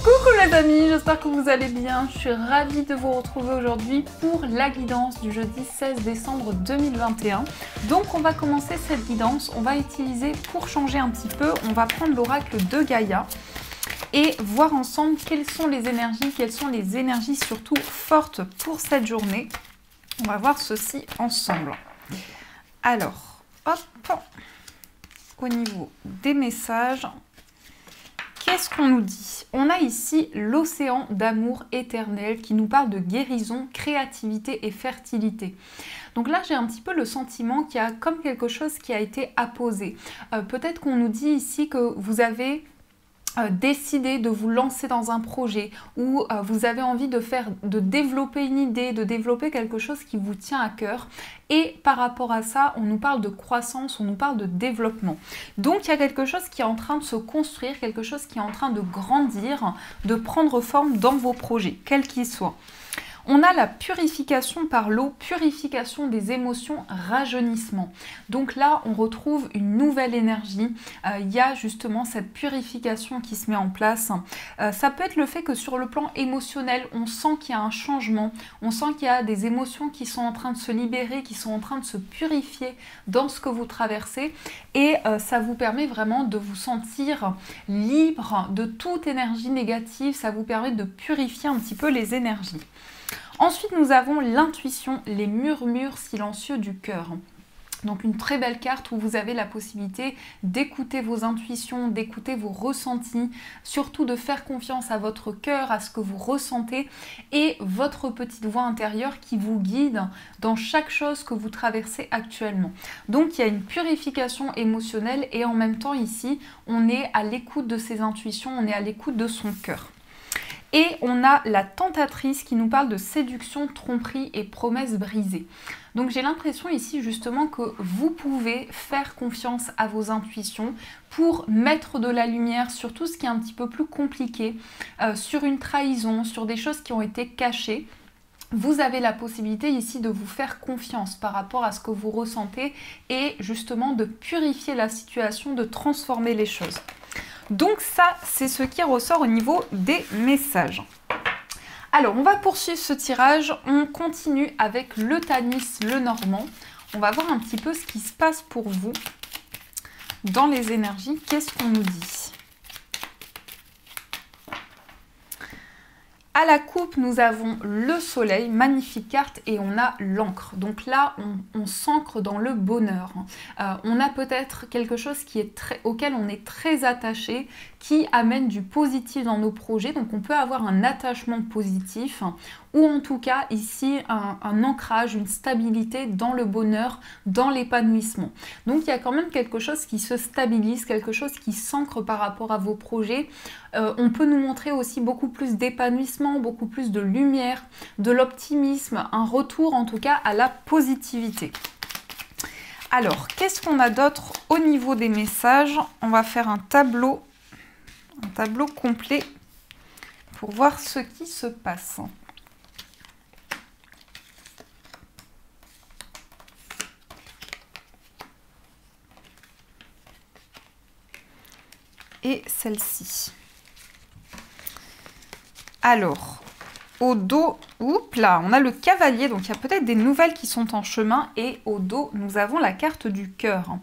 Coucou les amis, j'espère que vous allez bien. Je suis ravie de vous retrouver aujourd'hui pour la guidance du jeudi 16 décembre 2021. Donc on va commencer cette guidance, on va utiliser pour changer un petit peu, on va prendre l'oracle de Gaïa et voir ensemble quelles sont les énergies surtout fortes pour cette journée. On va voir ceci ensemble. Alors, hop, au niveau des messages, qu'est-ce qu'on nous dit? On a ici l'océan d'amour éternel qui nous parle de guérison, créativité et fertilité. Donc là, j'ai un petit peu le sentiment qu'il y a comme quelque chose qui a été apposé. Peut-être qu'on nous dit ici que vous avez décidé de vous lancer dans un projet ou vous avez envie de développer une idée, de développer quelque chose qui vous tient à cœur. Et par rapport à ça, on nous parle de croissance, on nous parle de développement. Donc il y a quelque chose qui est en train de se construire, quelque chose qui est en train de grandir, de prendre forme dans vos projets, quels qu'ils soient. On a la purification par l'eau, purification des émotions, rajeunissement. Donc là, on retrouve une nouvelle énergie. Il y a justement cette purification qui se met en place. Ça peut être le fait que sur le plan émotionnel, on sent qu'il y a un changement. On sent qu'il y a des émotions qui sont en train de se libérer, qui sont en train de se purifier dans ce que vous traversez. Et ça vous permet vraiment de vous sentir libre de toute énergie négative. Ça vous permet de purifier un petit peu les énergies. Ensuite, nous avons l'intuition, les murmures silencieux du cœur. Donc une très belle carte où vous avez la possibilité d'écouter vos intuitions, d'écouter vos ressentis, surtout de faire confiance à votre cœur, à ce que vous ressentez et votre petite voix intérieure qui vous guide dans chaque chose que vous traversez actuellement. Donc il y a une purification émotionnelle et en même temps ici, on est à l'écoute de ses intuitions, on est à l'écoute de son cœur. Et on a la tentatrice qui nous parle de séduction, tromperie et promesses brisées. Donc j'ai l'impression ici justement que vous pouvez faire confiance à vos intuitions pour mettre de la lumière sur tout ce qui est un petit peu plus compliqué, sur une trahison, sur des choses qui ont été cachées. Vous avez la possibilité ici de vous faire confiance par rapport à ce que vous ressentez et justement de purifier la situation, de transformer les choses. Donc ça, c'est ce qui ressort au niveau des messages. Alors, on va poursuivre ce tirage. On continue avec le Tanis, le Normand. On va voir un petit peu ce qui se passe pour vous dans les énergies. Qu'est-ce qu'on nous dit ? À la coupe, nous avons le soleil, magnifique carte, et on a l'encre. Donc là, on s'ancre dans le bonheur. On a peut-être quelque chose auquel on est très attaché, qui amène du positif dans nos projets. Donc on peut avoir un attachement positif, ou en tout cas ici un ancrage, une stabilité dans le bonheur, dans l'épanouissement. Donc il y a quand même quelque chose qui se stabilise, quelque chose qui s'ancre par rapport à vos projets. On peut nous montrer aussi beaucoup plus d'épanouissement, beaucoup plus de lumière, de l'optimisme, un retour en tout cas à la positivité. Alors, qu'est-ce qu'on a d'autre au niveau des messages? On va faire un tableau complet pour voir ce qui se passe. Et celle-ci. Alors, au dos, oups là, on a le cavalier, donc il y a peut-être des nouvelles qui sont en chemin, et au dos, nous avons la carte du cœur.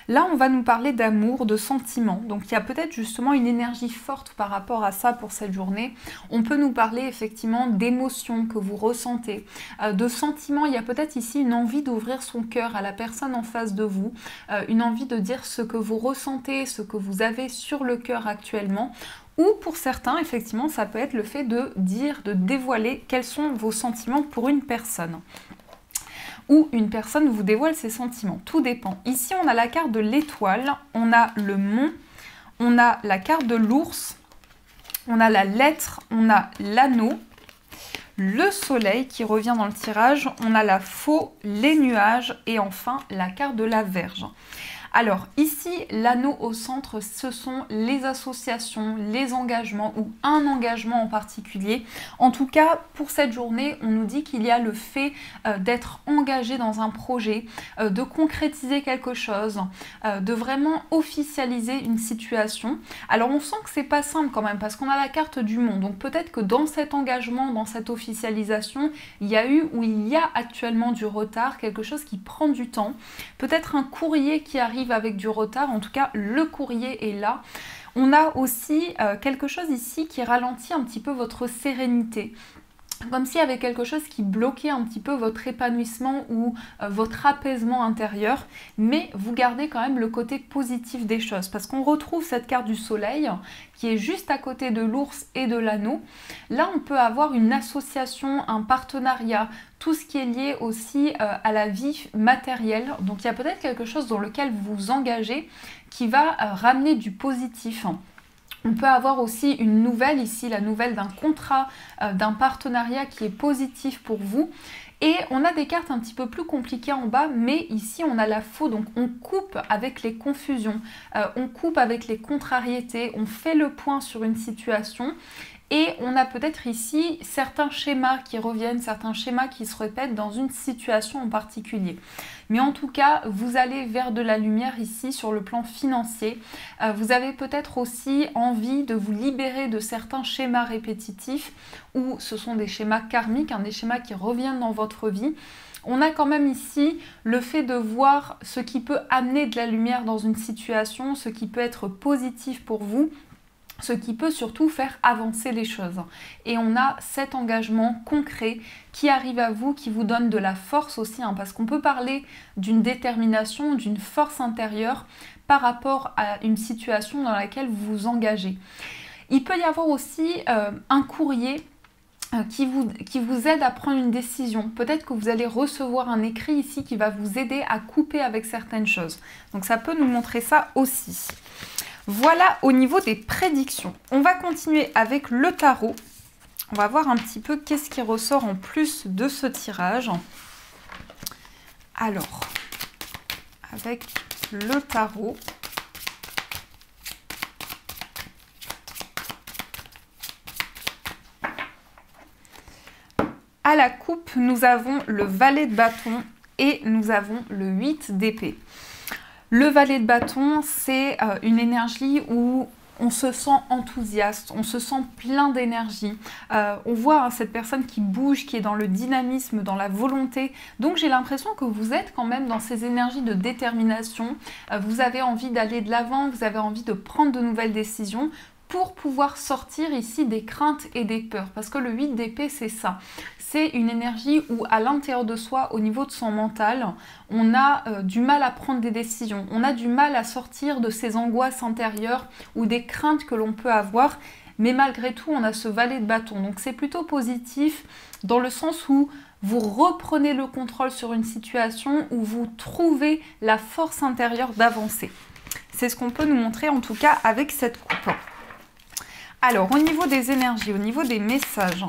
Là, on va nous parler d'amour, de sentiments, donc il y a peut-être justement une énergie forte par rapport à ça pour cette journée. On peut nous parler effectivement d'émotions que vous ressentez, de sentiments. Il y a peut-être ici une envie d'ouvrir son cœur à la personne en face de vous, une envie de dire ce que vous ressentez, ce que vous avez sur le cœur actuellement. Ou pour certains, effectivement, ça peut être le fait de dire, de dévoiler quels sont vos sentiments pour une personne. Ou une personne vous dévoile ses sentiments, tout dépend. Ici, on a la carte de l'étoile, on a le mont, on a la carte de l'ours, on a la lettre, on a l'anneau, le soleil qui revient dans le tirage, on a la faux, les nuages et enfin la carte de la Vierge. Alors ici, l'anneau au centre, ce sont les associations, les engagements ou un engagement en particulier. En tout cas, pour cette journée, on nous dit qu'il y a le fait d'être engagé dans un projet, de concrétiser quelque chose, de vraiment officialiser une situation. Alors on sent que c'est pas simple quand même parce qu'on a la carte du monde. Donc peut-être que dans cet engagement, dans cette officialisation, il y a eu ou il y a actuellement du retard, quelque chose qui prend du temps. Peut-être un courrier qui arrive avec du retard, en tout cas le courrier est là. On a aussi quelque chose ici qui ralentit un petit peu votre sérénité. Comme s'il y avait quelque chose qui bloquait un petit peu votre épanouissement ou votre apaisement intérieur, mais vous gardez quand même le côté positif des choses, parce qu'on retrouve cette carte du soleil qui est juste à côté de l'ours et de l'anneau. Là, on peut avoir une association, un partenariat, tout ce qui est lié aussi à la vie matérielle. Donc il y a peut-être quelque chose dans lequel vous vous engagez qui va ramener du positif. On peut avoir aussi une nouvelle ici, la nouvelle d'un contrat, d'un partenariat qui est positif pour vous. Et on a des cartes un petit peu plus compliquées en bas, mais ici on a la faux, donc on coupe avec les confusions, on coupe avec les contrariétés, on fait le point sur une situation. Et on a peut-être ici certains schémas qui reviennent, certains schémas qui se répètent dans une situation en particulier. Mais en tout cas, vous allez vers de la lumière ici sur le plan financier. Vous avez peut-être aussi envie de vous libérer de certains schémas répétitifs ou ce sont des schémas karmiques, des schémas qui reviennent dans votre vie. On a quand même ici le fait de voir ce qui peut amener de la lumière dans une situation, ce qui peut être positif pour vous, ce qui peut surtout faire avancer les choses. Et on a cet engagement concret qui arrive à vous, qui vous donne de la force aussi, parce qu'on peut parler d'une détermination, d'une force intérieure par rapport à une situation dans laquelle vous vous engagez. Il peut y avoir aussi un courrier qui vous aide à prendre une décision. Peut-être que vous allez recevoir un écrit ici qui va vous aider à couper avec certaines choses. Donc ça peut nous montrer ça aussi. Voilà au niveau des prédictions. On va continuer avec le tarot. On va voir un petit peu qu'est-ce qui ressort en plus de ce tirage. Alors, avec le tarot. À la coupe, nous avons le valet de bâton et nous avons le 8 d'épée. Le valet de bâton, c'est une énergie où on se sent enthousiaste, on se sent plein d'énergie. On voit cette personne qui bouge, qui est dans le dynamisme, dans la volonté. Donc j'ai l'impression que vous êtes quand même dans ces énergies de détermination. Vous avez envie d'aller de l'avant, vous avez envie de prendre de nouvelles décisions pour pouvoir sortir ici des craintes et des peurs. Parce que le 8 d'épée, c'est ça. C'est une énergie où à l'intérieur de soi, au niveau de son mental, on a du mal à prendre des décisions. On a du mal à sortir de ces angoisses intérieures ou des craintes que l'on peut avoir. Mais malgré tout, on a ce valet de bâton. Donc c'est plutôt positif dans le sens où vous reprenez le contrôle sur une situation, où vous trouvez la force intérieure d'avancer. C'est ce qu'on peut nous montrer en tout cas avec cette coupe. Alors, au niveau des énergies, au niveau des messages,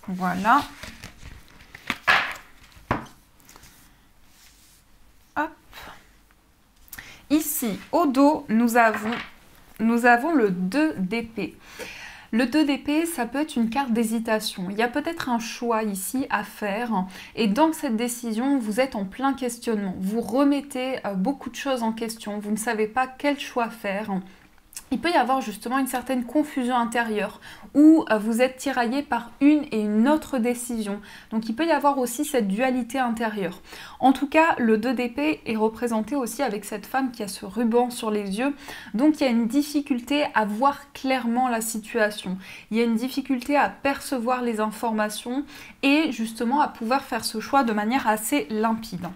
voilà. Hop. Ici, au dos, nous avons le 2 d'épée. Le 2 d'épée, ça peut être une carte d'hésitation. Il y a peut-être un choix ici à faire et dans cette décision, vous êtes en plein questionnement. Vous remettez beaucoup de choses en question. Vous ne savez pas quel choix faire. Il peut y avoir justement une certaine confusion intérieure où vous êtes tiraillé par une et une autre décision. Donc il peut y avoir aussi cette dualité intérieure. En tout cas, le 2 d'épée est représenté aussi avec cette femme qui a ce ruban sur les yeux. Donc il y a une difficulté à voir clairement la situation. Il y a une difficulté à percevoir les informations et justement à pouvoir faire ce choix de manière assez limpide.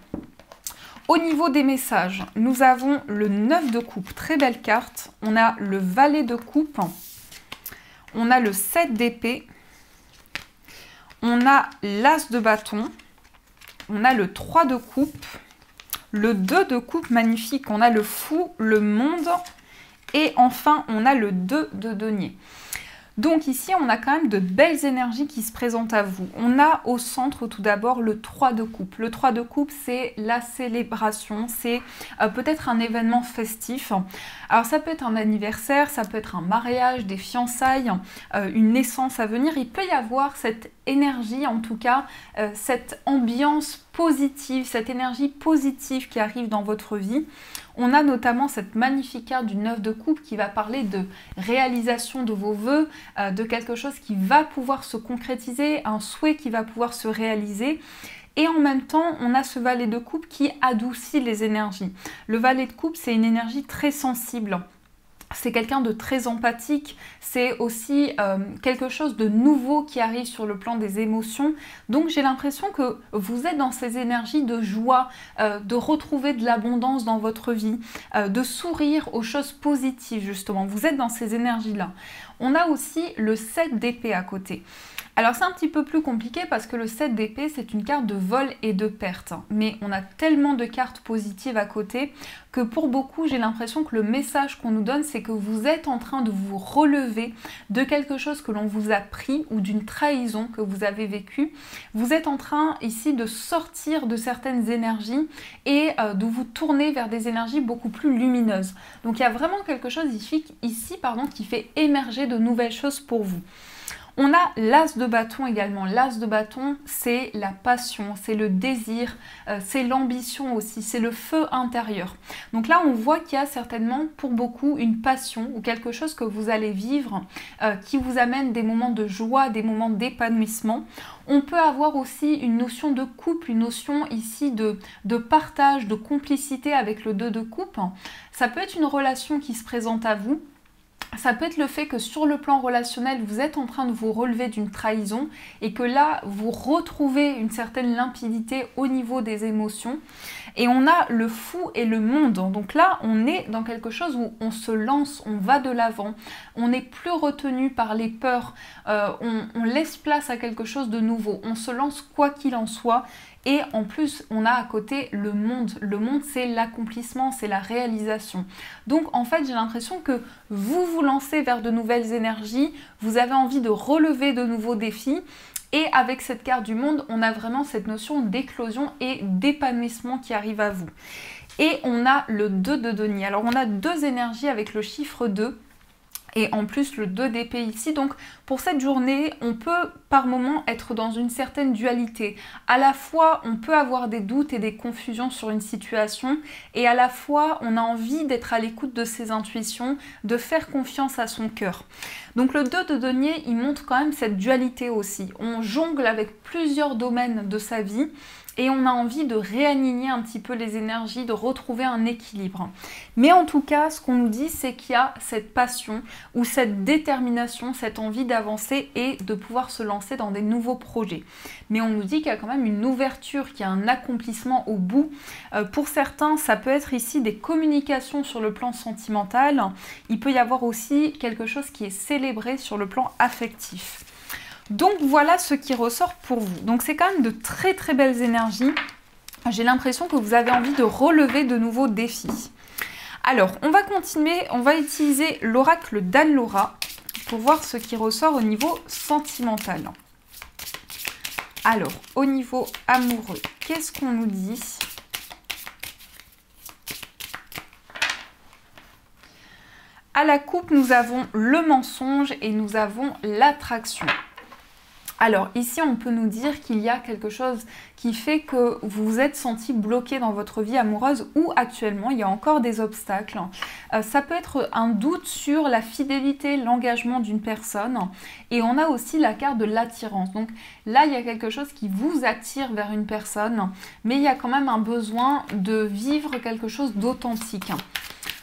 Au niveau des messages, nous avons le 9 de coupe, très belle carte. On a le valet de coupe. On a le 7 d'épée. On a l'as de bâton. On a le 3 de coupe. le 2 de coupe magnifique. On a le fou, le monde et enfin on a le 2 de denier. Donc ici, on a quand même de belles énergies qui se présentent à vous. On a au centre tout d'abord le 3 de coupe. Le 3 de coupe, c'est la célébration, c'est peut-être un événement festif. Alors ça peut être un anniversaire, ça peut être un mariage, des fiançailles, une naissance à venir. Il peut y avoir cette énergie, en tout cas, cette ambiance positive, cette énergie positive qui arrive dans votre vie. On a notamment cette magnifique carte du 9 de coupe qui va parler de réalisation de vos vœux, de quelque chose qui va pouvoir se concrétiser, un souhait qui va pouvoir se réaliser. Et en même temps, on a ce valet de coupe qui adoucit les énergies. Le valet de coupe, c'est une énergie très sensible. C'est quelqu'un de très empathique, c'est aussi quelque chose de nouveau qui arrive sur le plan des émotions. Donc j'ai l'impression que vous êtes dans ces énergies de joie, de retrouver de l'abondance dans votre vie, de sourire aux choses positives justement. Vous êtes dans ces énergies-là. On a aussi le 7 d'épée à côté. Alors c'est un petit peu plus compliqué parce que le 7 d'épée, c'est une carte de vol et de perte. Mais on a tellement de cartes positives à côté que pour beaucoup, j'ai l'impression que le message qu'on nous donne, c'est que vous êtes en train de vous relever de quelque chose que l'on vous a pris ou d'une trahison que vous avez vécue. Vous êtes en train ici de sortir de certaines énergies et de vous tourner vers des énergies beaucoup plus lumineuses. Donc il y a vraiment quelque chose ici qui fait émerger de nouvelles choses pour vous. On a l'as de bâton également. L'as de bâton, c'est la passion, c'est le désir, c'est l'ambition aussi, c'est le feu intérieur. Donc là, on voit qu'il y a certainement pour beaucoup une passion ou quelque chose que vous allez vivre qui vous amène des moments de joie, des moments d'épanouissement. On peut avoir aussi une notion de couple, une notion ici de partage, de complicité avec le 2 de coupe. Ça peut être une relation qui se présente à vous. Ça peut être le fait que sur le plan relationnel, vous êtes en train de vous relever d'une trahison et que là, vous retrouvez une certaine limpidité au niveau des émotions. Et on a le fou et le monde. Donc là, on est dans quelque chose où on se lance, on va de l'avant. On n'est plus retenu par les peurs. On laisse place à quelque chose de nouveau. On se lance quoi qu'il en soit. Et en plus, on a à côté le monde. Le monde, c'est l'accomplissement, c'est la réalisation. Donc, en fait, j'ai l'impression que vous vous lancez vers de nouvelles énergies, vous avez envie de relever de nouveaux défis. Et avec cette carte du monde, on a vraiment cette notion d'éclosion et d'épanouissement qui arrive à vous. Et on a le 2 de denier. Alors, on a deux énergies avec le chiffre 2. Et en plus le 2 d'épée ici, donc pour cette journée, on peut par moment être dans une certaine dualité. À la fois, on peut avoir des doutes et des confusions sur une situation, et à la fois, on a envie d'être à l'écoute de ses intuitions, de faire confiance à son cœur. Donc le 2 de denier, il montre quand même cette dualité aussi. On jongle avec plusieurs domaines de sa vie, et on a envie de réaligner un petit peu les énergies, de retrouver un équilibre. Mais en tout cas, ce qu'on nous dit, c'est qu'il y a cette passion ou cette détermination, cette envie d'avancer et de pouvoir se lancer dans des nouveaux projets. Mais on nous dit qu'il y a quand même une ouverture, qu'il y a un accomplissement au bout. Pour certains, ça peut être ici des communications sur le plan sentimental. Il peut y avoir aussi quelque chose qui est célébré sur le plan affectif. Donc voilà ce qui ressort pour vous. Donc c'est quand même de très très belles énergies. J'ai l'impression que vous avez envie de relever de nouveaux défis. Alors on va continuer, on va utiliser l'oracle d'Anne-Laura pour voir ce qui ressort au niveau sentimental. Alors au niveau amoureux, qu'est-ce qu'on nous dit ? À la coupe, nous avons le mensonge et nous avons l'attraction. Alors ici, on peut nous dire qu'il y a quelque chose qui fait que vous vous êtes senti bloqué dans votre vie amoureuse ou actuellement, il y a encore des obstacles. Ça peut être un doute sur la fidélité, l'engagement d'une personne. Et on a aussi la carte de l'attirance. Donc là, il y a quelque chose qui vous attire vers une personne, mais il y a quand même un besoin de vivre quelque chose d'authentique.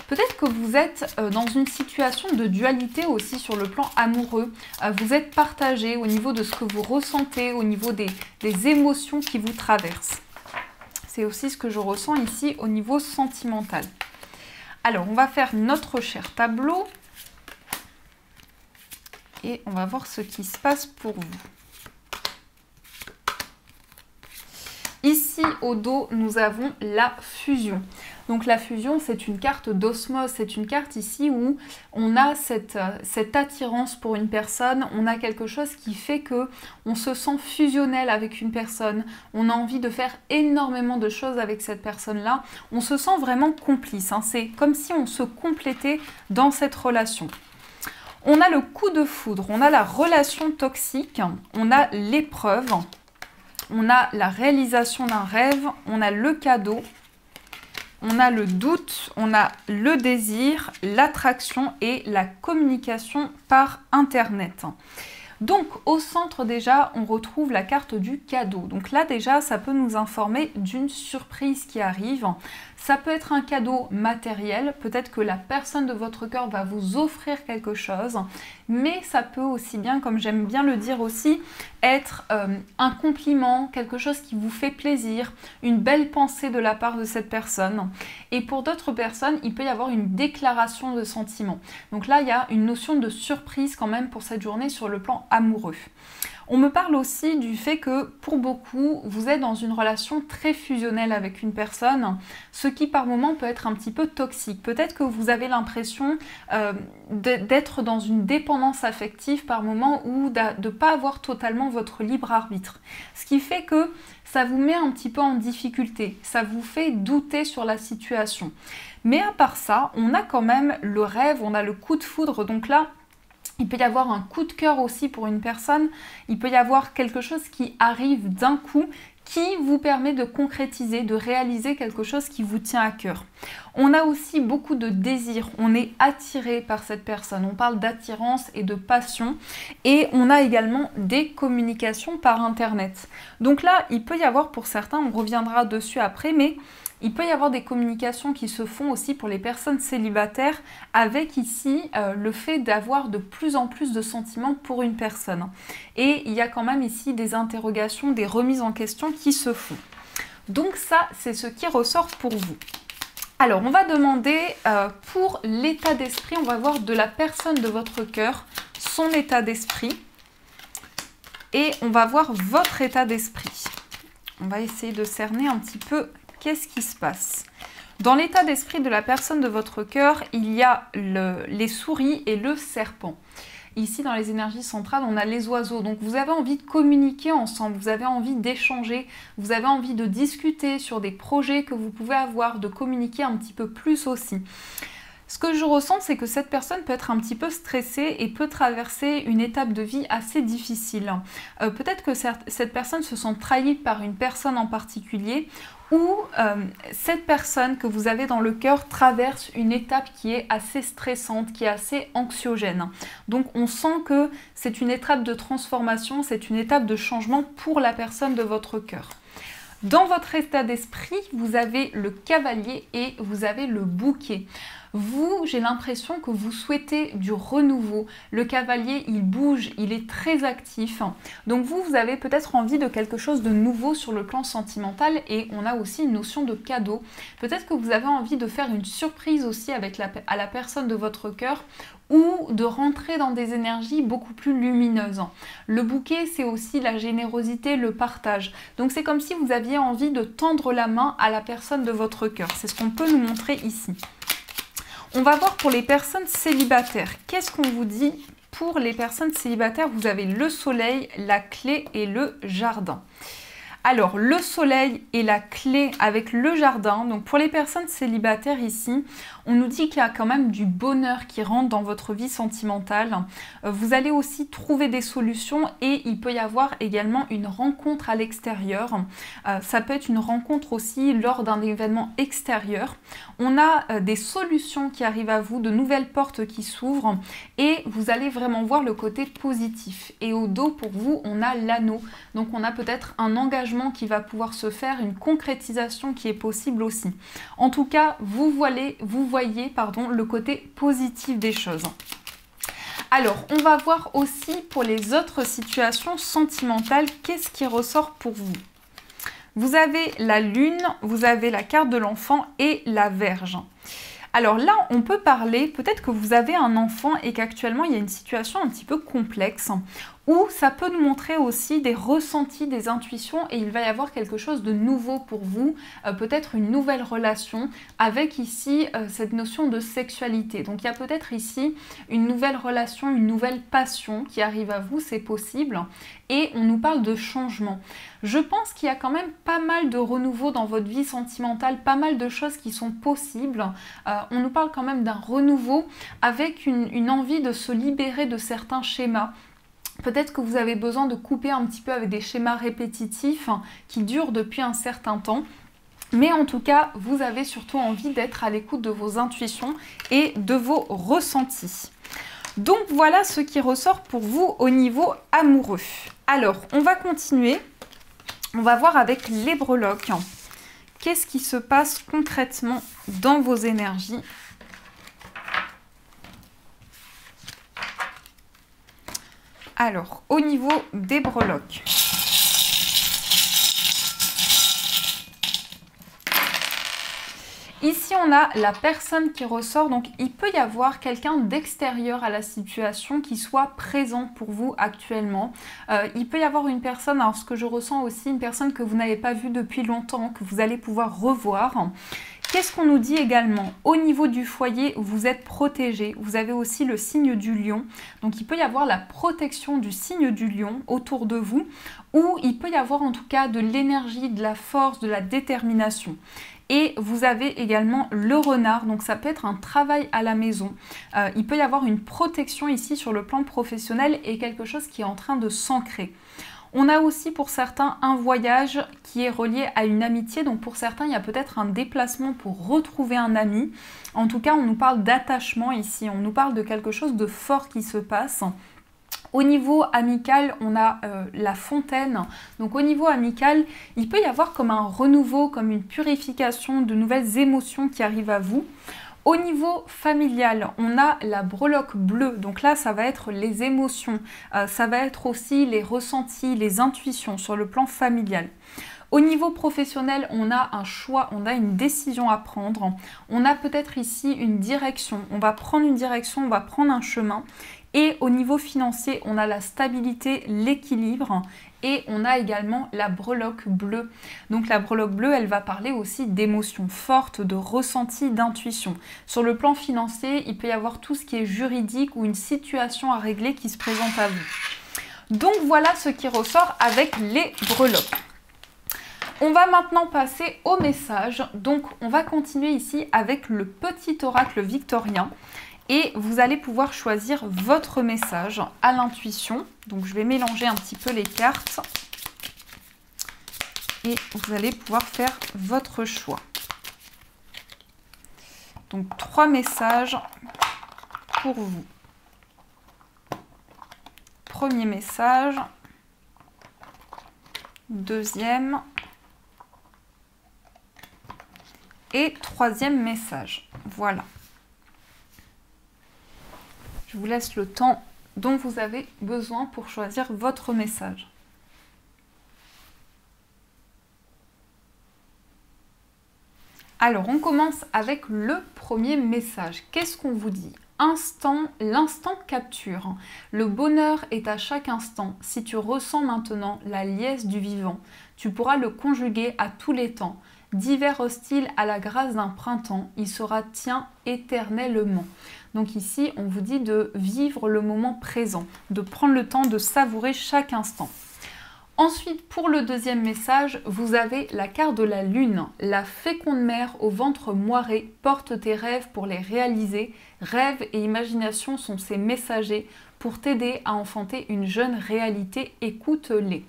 Peut-être que vous êtes dans une situation de dualité aussi sur le plan amoureux. Vous êtes partagé au niveau de ce que vous ressentez, au niveau des émotions qui vous traversent. C'est aussi ce que je ressens ici au niveau sentimental. Alors, on va faire notre cher tableau. Et on va voir ce qui se passe pour vous. Ici, au dos, nous avons la fusion. Donc la fusion, c'est une carte d'osmose, c'est une carte ici où on a cette attirance pour une personne, on a quelque chose qui fait que on se sent fusionnel avec une personne, on a envie de faire énormément de choses avec cette personne-là, on se sent vraiment complice, hein. C'est comme si on se complétait dans cette relation. On a le coup de foudre, on a la relation toxique, on a l'épreuve, on a la réalisation d'un rêve, on a le cadeau, on a le doute, on a le désir, l'attraction et la communication par Internet. Donc au centre déjà, on retrouve la carte du cadeau. Donc là déjà, ça peut nous informer d'une surprise qui arrive. Ça peut être un cadeau matériel, peut-être que la personne de votre cœur va vous offrir quelque chose, mais ça peut aussi bien, comme j'aime bien le dire aussi, être un compliment, quelque chose qui vous fait plaisir, une belle pensée de la part de cette personne. Et pour d'autres personnes, il peut y avoir une déclaration de sentiments. Donc là, il y a une notion de surprise quand même pour cette journée sur le plan amoureux. On me parle aussi du fait que pour beaucoup, vous êtes dans une relation très fusionnelle avec une personne, ce qui par moment peut être un petit peu toxique. Peut-être que vous avez l'impression d'être dans une dépendance affective par moment ou de ne pas avoir totalement votre libre arbitre. Ce qui fait que ça vous met un petit peu en difficulté, ça vous fait douter sur la situation. Mais à part ça, on a quand même le rêve, on a le coup de foudre, donc là, il peut y avoir un coup de cœur aussi pour une personne, il peut y avoir quelque chose qui arrive d'un coup, qui vous permet de concrétiser, de réaliser quelque chose qui vous tient à cœur. On a aussi beaucoup de désir, on est attiré par cette personne, on parle d'attirance et de passion, et on a également des communications par Internet. Donc là, il peut y avoir pour certains, on reviendra dessus après, mais il peut y avoir des communications qui se font aussi pour les personnes célibataires avec ici le fait d'avoir de plus en plus de sentiments pour une personne. Et il y a quand même ici des interrogations, des remises en question qui se font. Donc ça, c'est ce qui ressort pour vous. Alors, on va demander pour l'état d'esprit, on va voir de la personne de votre cœur, son état d'esprit. Et on va voir votre état d'esprit. On va essayer de cerner un petit peu qu'est-ce qui se passe. Dans l'état d'esprit de la personne de votre cœur, il y a les souris et le serpent. Ici, dans les énergies centrales, on a les oiseaux. Donc, vous avez envie de communiquer ensemble, vous avez envie d'échanger, vous avez envie de discuter sur des projets que vous pouvez avoir, de communiquer un petit peu plus aussi. Ce que je ressens, c'est que cette personne peut être un petit peu stressée et peut traverser une étape de vie assez difficile. Peut-être que cette personne se sent trahie par une personne en particulier ou cette personne que vous avez dans le cœur traverse une étape qui est assez stressante, qui est assez anxiogène. Donc on sent que c'est une étape de transformation, c'est une étape de changement pour la personne de votre cœur. Dans votre état d'esprit, vous avez le cavalier et vous avez le bouquet. Vous, j'ai l'impression que vous souhaitez du renouveau. Le cavalier, il bouge, il est très actif. Donc vous avez peut-être envie de quelque chose de nouveau sur le plan sentimental et on a aussi une notion de cadeau. Peut-être que vous avez envie de faire une surprise aussi à la personne de votre cœur ou de rentrer dans des énergies beaucoup plus lumineuses. Le bouquet, c'est aussi la générosité, le partage. Donc c'est comme si vous aviez envie de tendre la main à la personne de votre cœur. C'est ce qu'on peut nous montrer ici. On va voir pour les personnes célibataires. Qu'est-ce qu'on vous dit pour les personnes célibataires? Vous avez le soleil, la clé et le jardin. Alors, le soleil est la clé avec le jardin. Donc, pour les personnes célibataires ici, on nous dit qu'il y a quand même du bonheur qui rentre dans votre vie sentimentale. Vous allez aussi trouver des solutions et il peut y avoir également une rencontre à l'extérieur. Ça peut être une rencontre aussi lors d'un événement extérieur. On a des solutions qui arrivent à vous, de nouvelles portes qui s'ouvrent et vous allez vraiment voir le côté positif. Et au dos, pour vous, on a l'anneau. Donc, on a peut-être un engagement qui va pouvoir se faire, une concrétisation qui est possible aussi. En tout cas, vous voyez le côté positif des choses. Alors, on va voir aussi pour les autres situations sentimentales, qu'est-ce qui ressort pour vous? Vous avez la lune, vous avez la carte de l'enfant et la Vierge. Alors là, on peut parler, peut-être que vous avez un enfant et qu'actuellement, il y a une situation un petit peu complexe Ou ça peut nous montrer aussi des ressentis, des intuitions, et il va y avoir quelque chose de nouveau pour vous, peut-être une nouvelle relation, avec ici cette notion de sexualité. Donc il y a peut-être ici une nouvelle relation, une nouvelle passion qui arrive à vous, c'est possible, et on nous parle de changement. Je pense qu'il y a quand même pas mal de renouveau dans votre vie sentimentale, pas mal de choses qui sont possibles. On nous parle quand même d'un renouveau avec une envie de se libérer de certains schémas. Peut-être que vous avez besoin de couper un petit peu avec des schémas répétitifs qui durent depuis un certain temps. Mais en tout cas, vous avez surtout envie d'être à l'écoute de vos intuitions et de vos ressentis. Donc voilà ce qui ressort pour vous au niveau amoureux. Alors, on va continuer. On va voir avec les breloques. Qu'est-ce qui se passe concrètement dans vos énergies ? Alors, au niveau des breloques. Ici, on a la personne qui ressort, donc il peut y avoir quelqu'un d'extérieur à la situation qui soit présent pour vous actuellement. Il peut y avoir une personne, alors ce que je ressens aussi, une personne que vous n'avez pas vue depuis longtemps, que vous allez pouvoir revoir. Qu'est-ce qu'on nous dit également? Au niveau du foyer, vous êtes protégé. Vous avez aussi le signe du lion. Donc, il peut y avoir la protection du signe du lion autour de vous, ou il peut y avoir en tout cas de l'énergie, de la force, de la détermination. Et vous avez également le renard, donc ça peut être un travail à la maison. Il peut y avoir une protection ici sur le plan professionnel et quelque chose qui est en train de s'ancrer. On a aussi pour certains un voyage qui est relié à une amitié, donc pour certains il y a peut-être un déplacement pour retrouver un ami. En tout cas on nous parle d'attachement ici, on nous parle de quelque chose de fort qui se passe. Au niveau amical, on a la fontaine. Donc au niveau amical, il peut y avoir comme un renouveau, comme une purification de nouvelles émotions qui arrivent à vous. Au niveau familial, on a la breloque bleue. Donc là, ça va être les émotions. Ça va être aussi les ressentis, les intuitions sur le plan familial. Au niveau professionnel, on a un choix, on a une décision à prendre. On a peut-être ici une direction. On va prendre une direction, on va prendre un chemin. Et au niveau financier, on a la stabilité, l'équilibre et on a également la breloque bleue. Donc la breloque bleue, elle va parler aussi d'émotions fortes, de ressentis, d'intuition. Sur le plan financier, il peut y avoir tout ce qui est juridique ou une situation à régler qui se présente à vous. Donc voilà ce qui ressort avec les breloques. On va maintenant passer au message. Donc on va continuer ici avec le petit oracle victorien. Et vous allez pouvoir choisir votre message à l'intuition. Donc je vais mélanger un petit peu les cartes. Et vous allez pouvoir faire votre choix. Donc 3 messages pour vous. Premier message. Deuxième. Et troisième message. Voilà. Je vous laisse le temps dont vous avez besoin pour choisir votre message. Alors, on commence avec le premier message. Qu'est-ce qu'on vous dit? L'instant capture. Le bonheur est à chaque instant. Si tu ressens maintenant la liesse du vivant, tu pourras le conjuguer à tous les temps. D'hiver hostile à la grâce d'un printemps, il sera tien éternellement. Donc ici, on vous dit de vivre le moment présent, de prendre le temps de savourer chaque instant. Ensuite, pour le deuxième message, vous avez la carte de la lune. La féconde mère au ventre moiré porte tes rêves pour les réaliser. Rêves et imagination sont ses messagers pour t'aider à enfanter une jeune réalité. Écoute-les.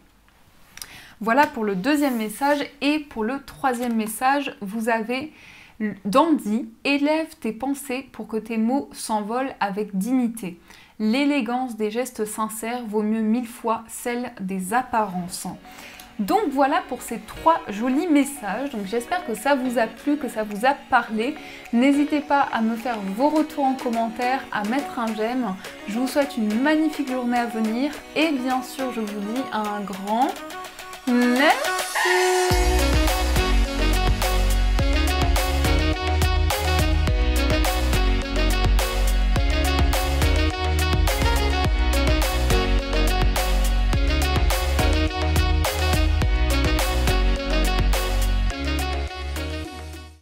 Voilà pour le deuxième message. Et pour le troisième message, vous avez Dandy, élève tes pensées pour que tes mots s'envolent avec dignité. L'élégance des gestes sincères vaut mieux 1000 fois celle des apparences. Donc voilà pour ces 3 jolis messages. Donc j'espère que ça vous a plu, que ça vous a parlé. N'hésitez pas à me faire vos retours en commentaire, à mettre un j'aime. Je vous souhaite une magnifique journée à venir et bien sûr je vous dis un grand merci.